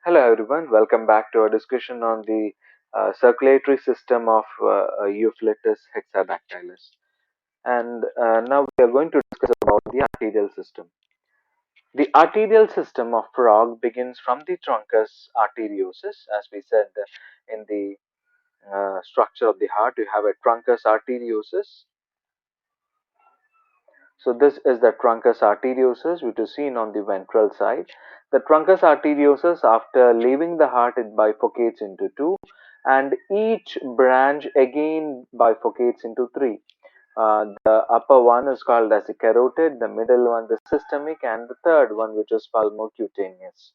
Hello everyone, welcome back to our discussion on the circulatory system of Euphletus hexadactylus. And now we are going to discuss about the arterial system. The arterial system of frog begins from the truncus arteriosus. As we said in the structure of the heart, you have a truncus arteriosus. So this is the truncus arteriosus, which is seen on the ventral side. The truncus arteriosus, after leaving the heart, it bifurcates into two, and each branch again bifurcates into three. The upper one is called as the carotid, the middle one the systemic, and the third one, which is pulmocutaneous.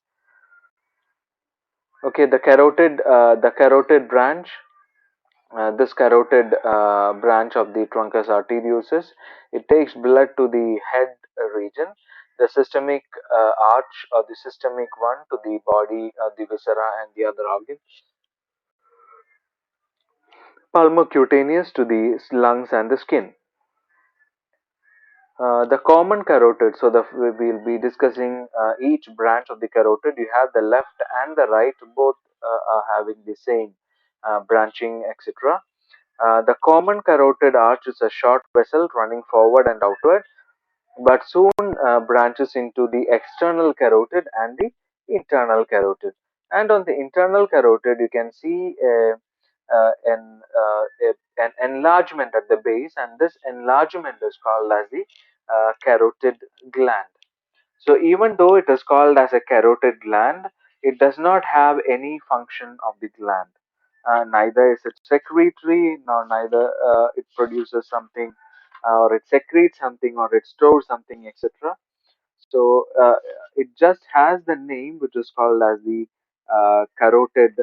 Okay, the carotid branch. This carotid branch of the truncus arteriosus, it takes blood to the head region, the systemic arch or the systemic one to the body, the viscera and the other organs, pulmocutaneous to the lungs and the skin. The common carotid, so we'll be discussing each branch of the carotid. You have the left and the right, both are having the same branching, etc. The common carotid arch is a short vessel running forward and outward, but soon branches into the external carotid and the internal carotid. And on the internal carotid, you can see an enlargement at the base, and this enlargement is called as the carotid gland. So even though it is called as a carotid gland, it does not have any function of the gland. Neither is it secretory, nor neither it produces something, or it secretes something, or it stores something, etc. So it just has the name, which is called as the carotid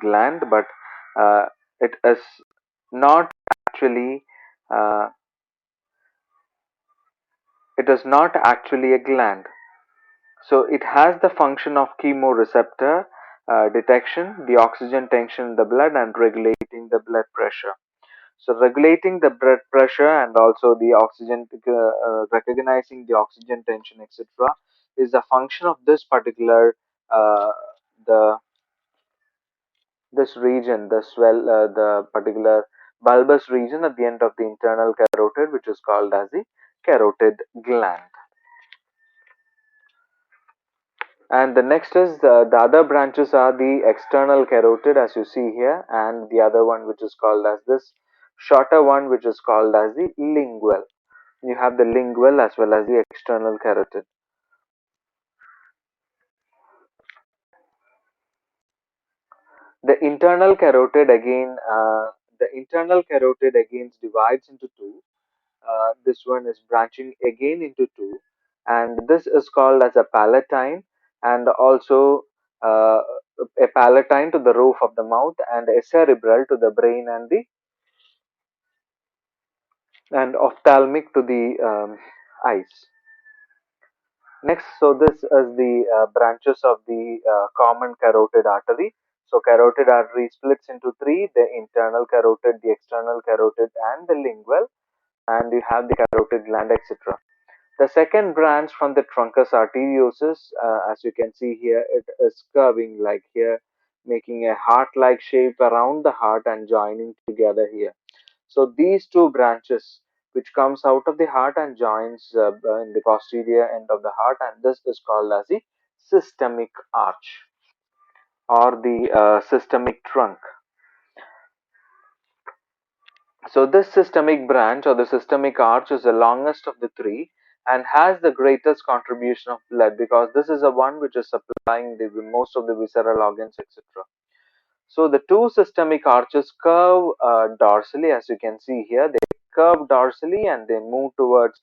gland, but uh, it is not actually uh, a gland. So it has the function of chemoreceptor detection, the oxygen tension in the blood, and regulating the blood pressure. So regulating the blood pressure and also the oxygen, recognizing the oxygen tension, etc., is the function of this particular uh, the this region, the particular bulbous region at the end of the internal carotid, which is called as the carotid gland. And the next is the other branches are the external carotid, as you see here, and the other one, which is called as this shorter one, which is called as the lingual. You have the lingual as well as the external carotid. The internal carotid again divides into two. This one is branching again into two, and this is called as a palatine, and also uh, a palatine to the roof of the mouth, and a cerebral to the brain and ophthalmic to the eyes. Next, so this is the branches of the common carotid artery. So carotid artery splits into three: the internal carotid, the external carotid, and the lingual. And you have the carotid gland, etc. The second branch from the truncus arteriosus, as you can see here, it is curving like here, making a heart-like shape around the heart and joining together here. So these two branches, which comes out of the heart and joins in the posterior end of the heart, and this is called as the systemic arch or the systemic trunk. So this systemic branch or the systemic arch is the longest of the three and has the greatest contribution of blood, because this is the one which is supplying the most of the visceral organs, etc. So the two systemic arches curve dorsally, as you can see here. They curve dorsally and they move towards,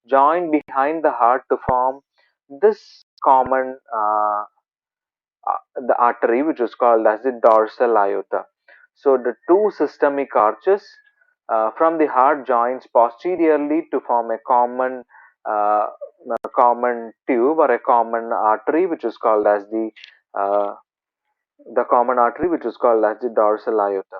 join behind the heart to form this common the artery, which is called as the dorsal aorta. So the two systemic arches from the heart joins posteriorly to form uh, a common tube or a common artery, which is called as uh, the common artery, which is called as the dorsal aorta.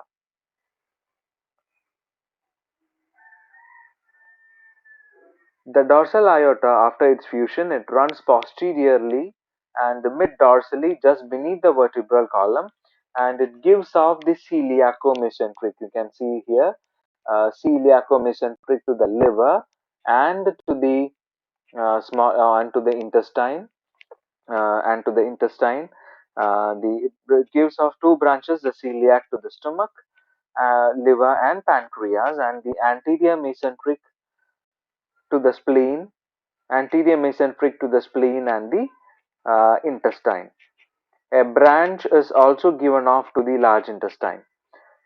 The dorsal aorta, after its fusion, it runs posteriorly and mid dorsally just beneath the vertebral column, and it gives off the celiaco-mesenteric. You can see here celiaco-mesenteric to the liver and to the small and to the intestine and to the intestine. It gives off two branches, the celiac to the stomach, liver and pancreas, and the anterior mesenteric to the spleen, anterior mesenteric to the spleen and the intestine. A branch is also given off to the large intestine.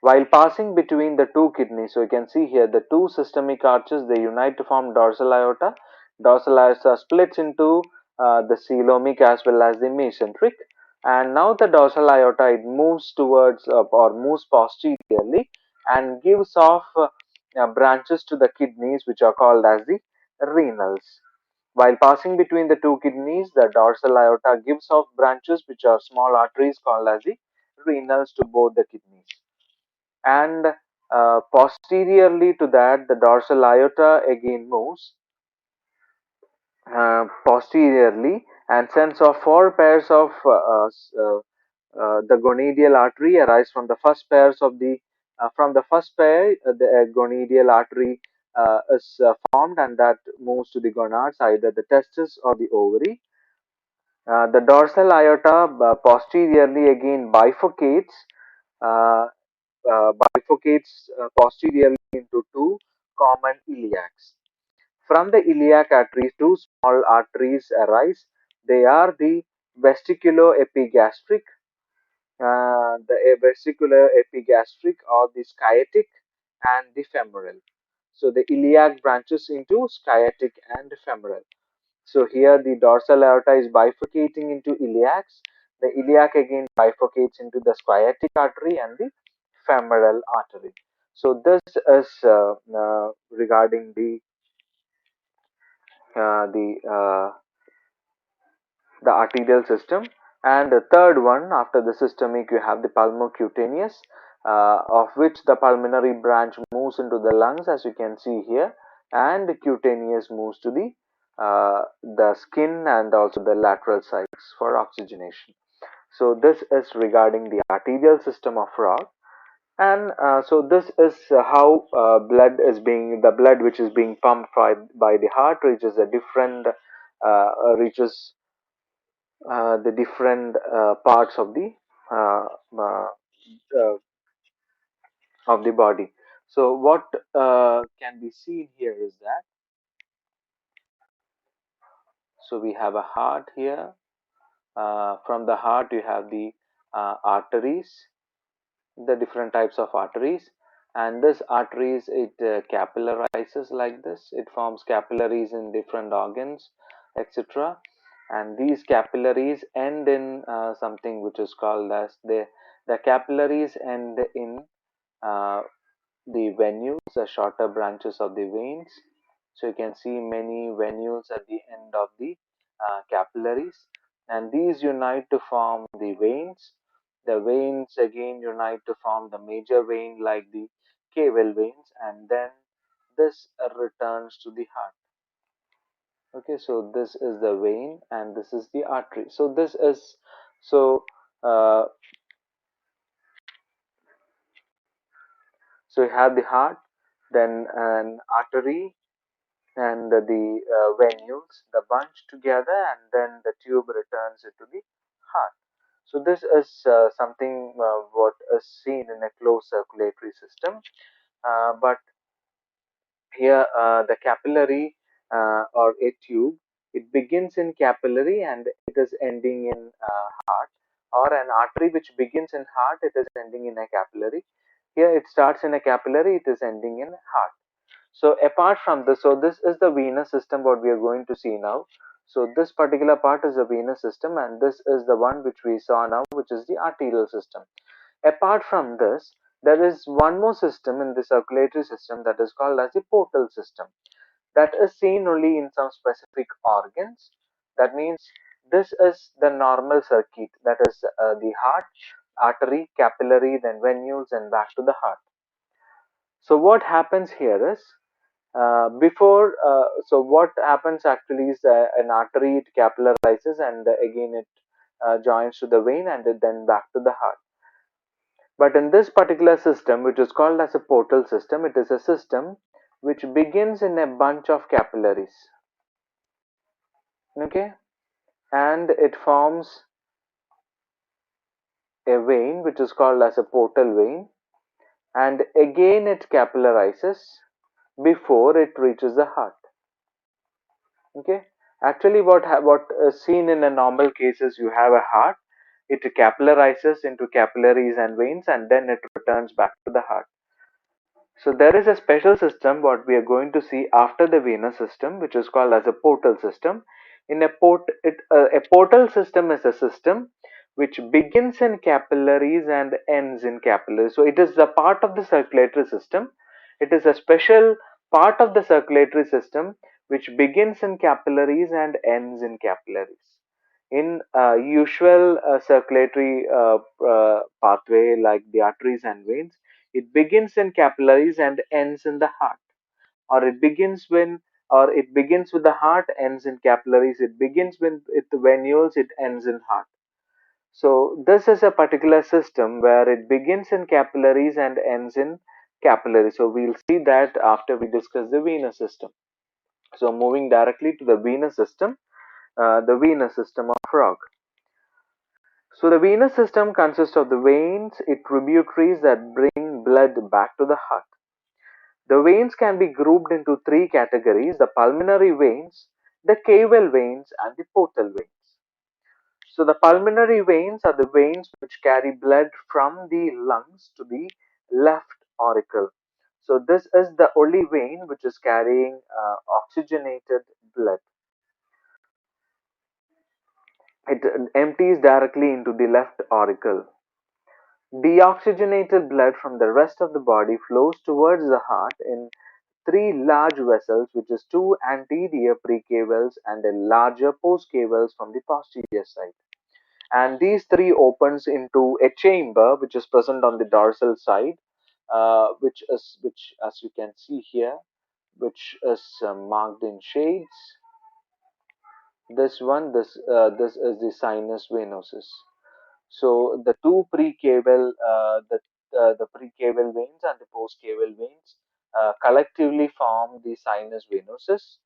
While passing between the two kidneys, so you can see here the two systemic arches, they unite to form dorsal aorta. Dorsal aorta splits into the coelomic as well as the mesenteric, and now the dorsal aorta, it moves towards or moves posteriorly and gives off branches to the kidneys, which are called as the renals. While passing between the two kidneys, the dorsal aorta gives off branches, which are small arteries called as the renals, to both the kidneys. And posteriorly to that, the dorsal aorta again moves posteriorly and sends off four pairs of the gonadial artery arise from the first pairs of the from the first pair. The gonadial artery is formed, and that moves to the gonads, either the testis or the ovary. The dorsal aorta posteriorly again uh, bifurcates posteriorly into two common iliacs. From the iliac arteries, two small arteries arise. They are the vesiculoepigastric, the vesiculoepigastric or the sciatic, and the femoral. So the iliac branches into sciatic and femoral. So here the dorsal aorta is bifurcating into iliacs. The iliac again bifurcates into the sciatic artery and the femoral artery. So this is regarding the the arterial system. And the third one, after the systemic, you have the pulmocutaneous, of which the pulmonary branch moves into the lungs, as you can see here, and the cutaneous moves to the skin and also the lateral sides for oxygenation. So this is regarding the arterial system of frog. And so this is how the blood which is being pumped by the heart reaches a different reaches the different parts uh, uh, uh, of the body. So what can be seen here is that, so we have a heart here. From the heart you have the arteries, the different types of arteries, and this arteries, it capillarizes like this. It forms capillaries in different organs, etc. And these capillaries end in something which is called as the capillaries end in uh, the venules, the shorter branches of the veins. So you can see many venules at the end of the capillaries, and these unite to form the veins. The veins again unite to form the major vein like the caval veins, and then this returns to the heart. Okay, so this is the vein and this is the artery. So this is so uh, so you have the heart, then an artery, and the venules, the bunch together, and then the tube returns it to the heart. So this is something what is seen in a closed circulatory system. But here the capillary or a tube, it begins in capillary and it is ending in heart, or an artery which begins in heart, it is ending in a capillary. Here it starts in a capillary, it is ending in heart. So apart from this, so this is the venous system what we are going to see now. So this particular part is the venous system, and this is the one which we saw now, which is the arterial system. Apart from this, there is one more system in the circulatory system that is called as the portal system, that is seen only in some specific organs. That means this is the normal circuit, that is the heart, artery, capillary, then venules, and back to the heart. So what happens here is, So what happens actually is an artery, it capillarizes, and again it joins to the vein, and then back to the heart. But in this particular system, which is called as a portal system, it is a system which begins in a bunch of capillaries. Okay, and it forms a vein which is called as a portal vein, and again it capillarizes before it reaches the heart. Okay, actually what is seen in a normal case is you have a heart, it capillarizes into capillaries and veins, and then it returns back to the heart. So there is a special system what we are going to see after the venous system, which is called as a portal system. In a portal system is a system which begins in capillaries and ends in capillaries. So it is a part of the circulatory system. It is a special part of the circulatory system which begins in capillaries and ends in capillaries. In usual circulatory pathway like the arteries and veins, it begins in capillaries and ends in the heart, or it begins with the heart, ends in capillaries. It begins with the venules, it ends in heart. So this is a particular system where it begins in capillaries and ends in capillaries. So we'll see that after we discuss the venous system. So moving directly to the venous system, the venous system of frog. So the venous system consists of the veins, its tributaries that bring blood back to the heart. The veins can be grouped into three categories: the pulmonary veins, the caval veins, and the portal veins. So the pulmonary veins are the veins which carry blood from the lungs to the left auricle. So this is the only vein which is carrying oxygenated blood. It empties directly into the left auricle. Deoxygenated blood from the rest of the body flows towards the heart in three large vessels, which is two anterior precavals and a larger postcavals from the posterior side. And these three opens into a chamber which is present on the dorsal side, which as you can see here, which is marked in shades. This is the sinus venosus. So the two precaval, the precaval veins and the postcaval veins collectively form the sinus venosus.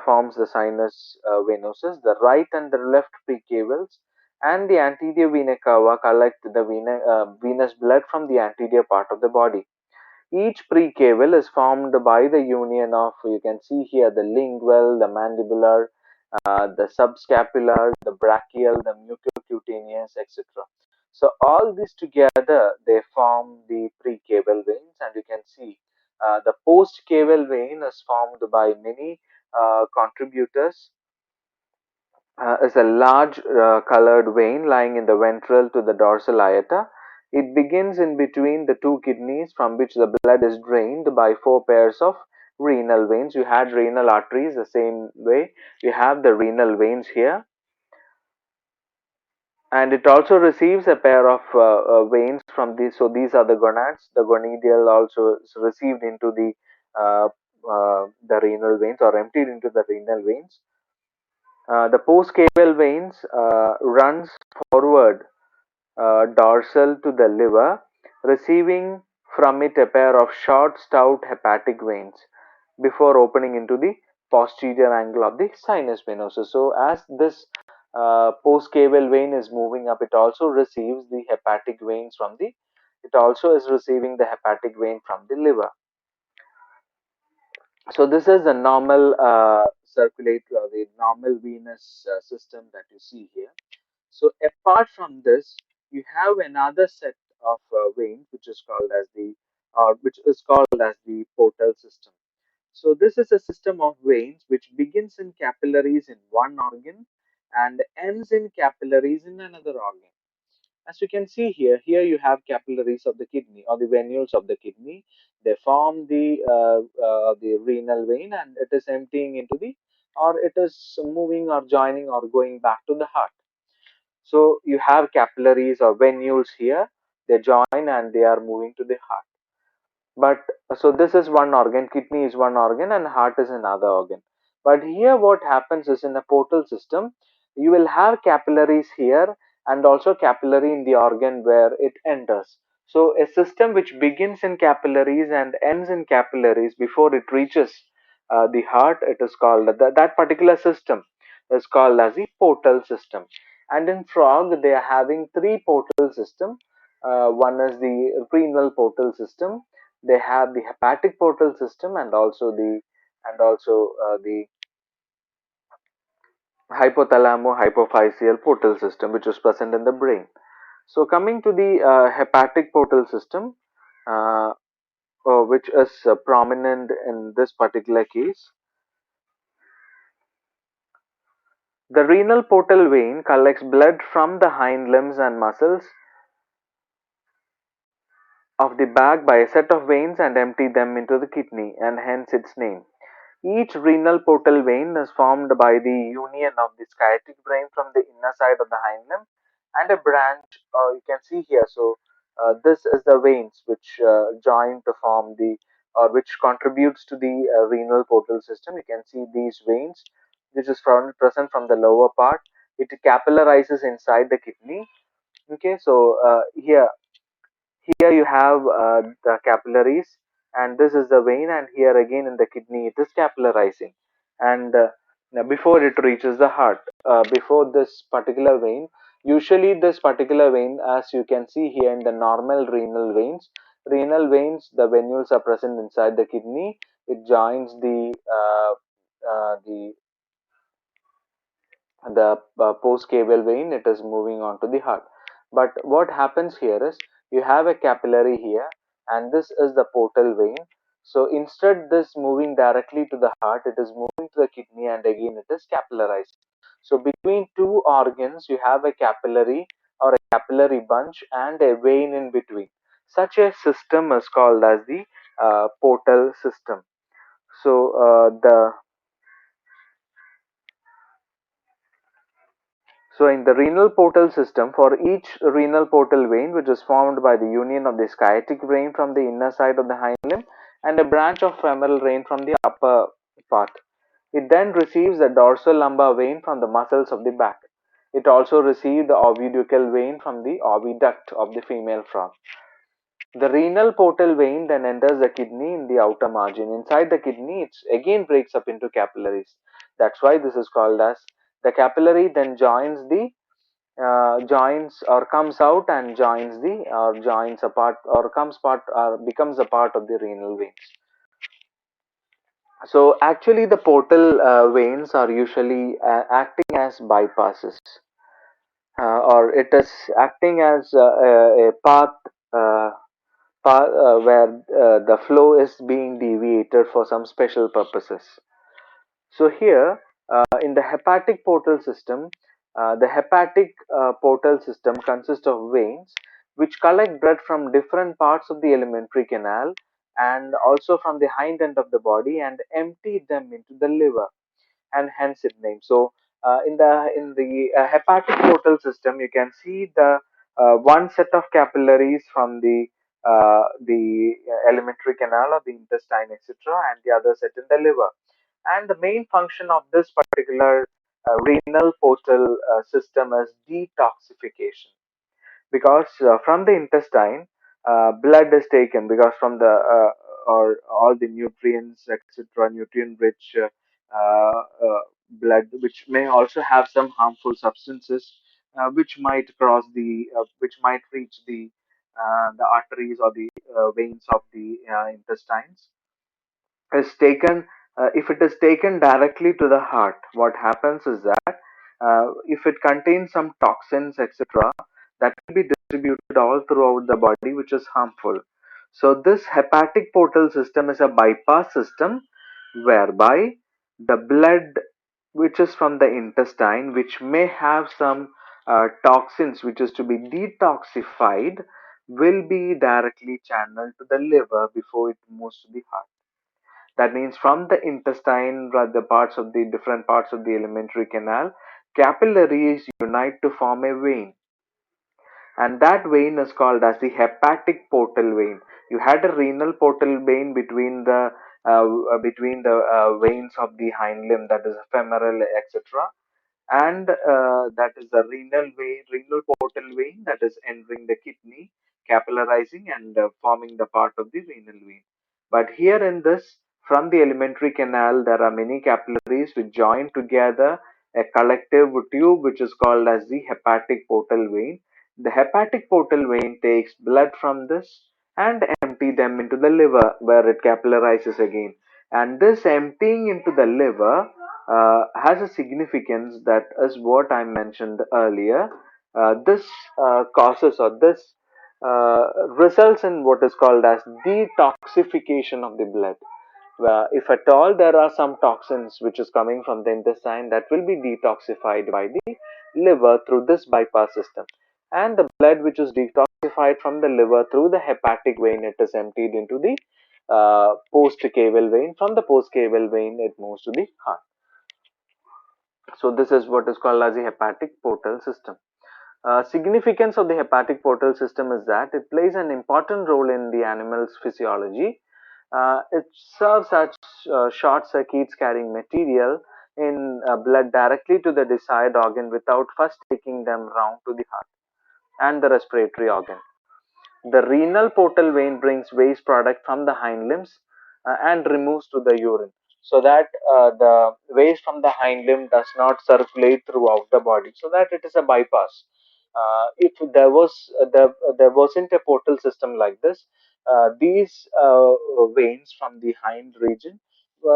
Forms the sinus venosus. The right and the left precavals and the anterior vena cava collect the venous blood from the anterior part of the body. Each precaval is formed by the union of, you can see here, the lingual, the mandibular, the subscapular, the brachial, the mucocutaneous, etc. So all these together they form the precaval veins, and you can see the postcaval vein is formed by many contributors. Is a large colored vein lying in the ventral to the dorsal aorta. It begins in between the two kidneys, from which the blood is drained by four pairs of renal veins. You had renal arteries the same way. You have the renal veins here, and it also receives a pair of veins from these. So these are the gonads. The gonadial also is received into uh, the renal veins, or emptied into the renal veins. The postcaval veins runs forward dorsal to the liver, receiving from it a pair of short, stout hepatic veins before opening into the posterior angle of the sinus venosus. So, as this postcaval vein is moving up, it also receives the hepatic veins from the. It also is receiving the hepatic vein from the liver. So this is the normal circulatory, or the normal venous system that you see here. So apart from this, you have another set of veins, which is called as the portal system. So this is a system of veins which begins in capillaries in one organ and ends in capillaries in another organ. As you can see here you have capillaries of the kidney, or the venules of the kidney. They form the renal vein, and it is emptying into the, or it is moving or joining or going back to the heart. So you have capillaries or venules here. They join and they are moving to the heart. But so this is one organ, kidney is one organ, and heart is another organ. But here, what happens is in a portal system, you will have capillaries here and also capillary in the organ where it enters. So, a system which begins in capillaries and ends in capillaries before it reaches the heart, it is called that particular system is called as the portal system. And in frog, they are having three portal system. One is the renal portal system, they have the hepatic portal system, and also the hypothalamo-hypophyseal portal system, which is present in the brain. So coming to the hepatic portal system, uh, which is prominent in this particular case, the renal portal vein collects blood from the hind limbs and muscles of the back by a set of veins and empty them into the kidney, and hence its name. Each renal portal vein is formed by the union of the sciatic vein from the inner side of the hind limb and a branch, you can see here. So, this is the veins which join to form the, or which contributes to the renal portal system. You can see these veins, which is present from the lower part. It capillarizes inside the kidney. Okay, so here you have the capillaries, and this is the vein, and here again in the kidney it is capillarizing. And now before it reaches the heart, before this particular vein, usually this particular vein, as you can see here in the normal renal veins, the venules are present inside the kidney. It joins the post caval vein, it is moving on to the heart. But what happens here is you have a capillary here, and this is the portal vein. So instead this moving directly to the heart, it is moving to the kidney, and again it is capillarized. So between two organs you have a capillary or a capillary bunch and a vein in between. Such a system is called as the portal system. So the So, in the renal portal system, for each renal portal vein, which is formed by the union of the sciatic vein from the inner side of the hind limb and a branch of femoral vein from the upper part, it then receives the dorsal lumbar vein from the muscles of the back. It also receives the oviducal vein from the oviduct of the female frog. The renal portal vein then enters the kidney in the outer margin. Inside the kidney, it again breaks up into capillaries. That's why this is called as the capillary. Then joins or comes out and joins the or joins a part or comes part or becomes a part of the renal veins. So actually, the portal veins are usually acting as bypasses, or it is acting as a path. Where the flow is being deviated for some special purposes. So here, in the hepatic portal system, the hepatic portal system consists of veins which collect blood from different parts of the alimentary canal and also from the hind end of the body and empty them into the liver, and hence its name. So in the hepatic portal system, you can see the one set of capillaries from the alimentary canal or the intestine, etc., and the other set in the liver. And the main function of this particular renal portal system is detoxification, because from the intestine blood is taken, because from the or all the nutrients, etc., nutrient rich blood, which may also have some harmful substances which might reach the arteries or the veins of the intestines, is taken. If it is taken directly to the heart, what happens is that if it contains some toxins, etc., that will be distributed all throughout the body, which is harmful. So this hepatic portal system is a bypass system whereby the blood which is from the intestine, which may have some toxins which is to be detoxified, will be directly channeled to the liver before it moves to the heart. That means from the intestine, the parts of the different parts of the alimentary canal, capillaries unite to form a vein, and that vein is called as the hepatic portal vein. You had a renal portal vein between the veins of the hind limb, that is femoral, etc., and that is the renal vein, renal portal vein, that is entering the kidney, capillarizing and forming the part of the renal vein. But here in this, from the alimentary canal, there are many capillaries which join together a collective tube which is called as the hepatic portal vein. The hepatic portal vein takes blood from this and empty them into the liver where it capillarizes again. And this emptying into the liver has a significance, that is what I mentioned earlier. This causes, or this results in what is called as detoxification of the blood. If at all there are some toxins which is coming from the intestine, that will be detoxified by the liver through this bypass system, and the blood which is detoxified from the liver through the hepatic vein, it is emptied into the post caval vein. From the post caval vein, it moves to the heart. So this is what is called as the hepatic portal system. Significance of the hepatic portal system is that it plays an important role in the animal's physiology. It serves as short circuits carrying material in blood directly to the desired organ without first taking them round to the heart and the respiratory organ. The renal portal vein brings waste product from the hind limbs and removes to the urine, so that the waste from the hind limb does not circulate throughout the body, so that it is a bypass. If there wasn't a portal system like this, these veins from the hind region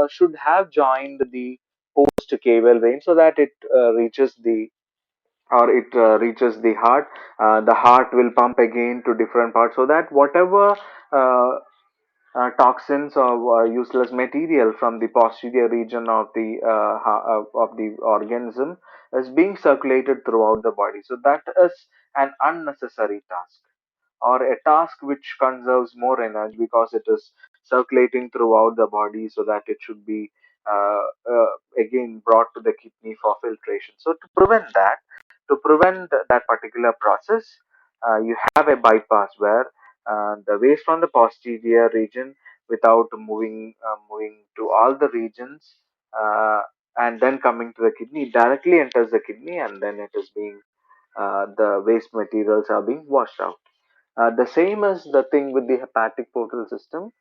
should have joined the post caval vein, so that it reaches the heart. The heart will pump again to different parts, so that whatever uh, toxins or useless material from the posterior region of the organism is being circulated throughout the body. So that is an unnecessary task, or a task which conserves more energy, because it is circulating throughout the body, so that it should be uh, uh, again brought to the kidney for filtration. So to prevent that particular process, you have a bypass where the waste from the posterior region, without moving to all the regions, and then coming to the kidney, directly enters the kidney, and then it is being the waste materials are being washed out. The same as the thing with the hepatic portal system.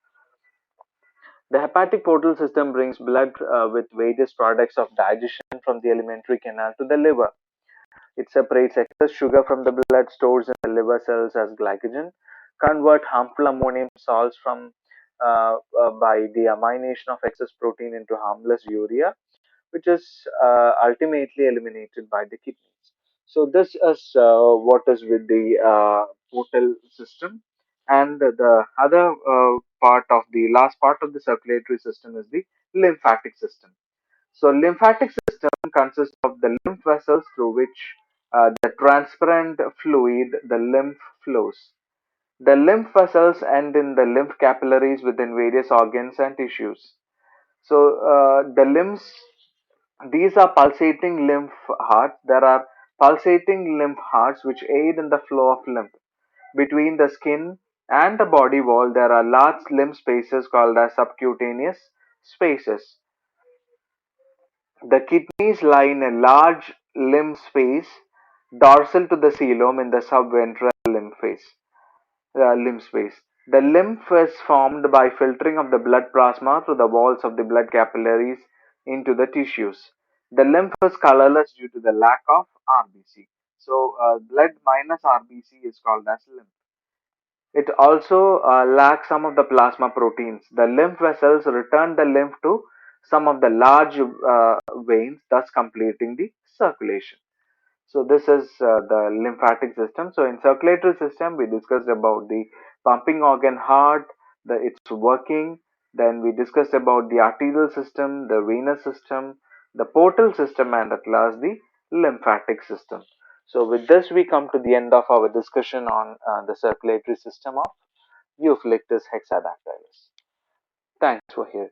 The hepatic portal system brings blood with various products of digestion from the alimentary canal to the liver. It separates excess sugar from the blood, stores in the liver cells as glycogen, convert harmful ammonium salts by the amination of excess protein into harmless urea, which is ultimately eliminated by the kidneys. So this is what is with the portal system, and the other part of the last part of the circulatory system is the lymphatic system. So lymphatic system consists of the lymph vessels through which the transparent fluid, the lymph, flows. The lymph vessels end in the lymph capillaries within various organs and tissues. So the limbs, these are pulsating lymph hearts. There are pulsating lymph hearts which aid in the flow of lymph. Between the skin and the body wall, there are large lymph spaces called as subcutaneous spaces. The kidneys lie in a large lymph space dorsal to the coelom in the subventral lymph space. The lymph is formed by filtering of the blood plasma through the walls of the blood capillaries into the tissues. The lymph is colorless due to the lack of RBC. So, blood minus RBC is called as lymph. It also lacks some of the plasma proteins. The lymph vessels return the lymph to some of the large veins, thus completing the circulation. So this is the lymphatic system. So in circulatory system, we discussed about the pumping organ heart, its working. Then we discussed about the arterial system, the venous system, the portal system, and at last the lymphatic system. So with this, we come to the end of our discussion on the circulatory system of Eucalyptus hexadactylus. Thanks for hearing.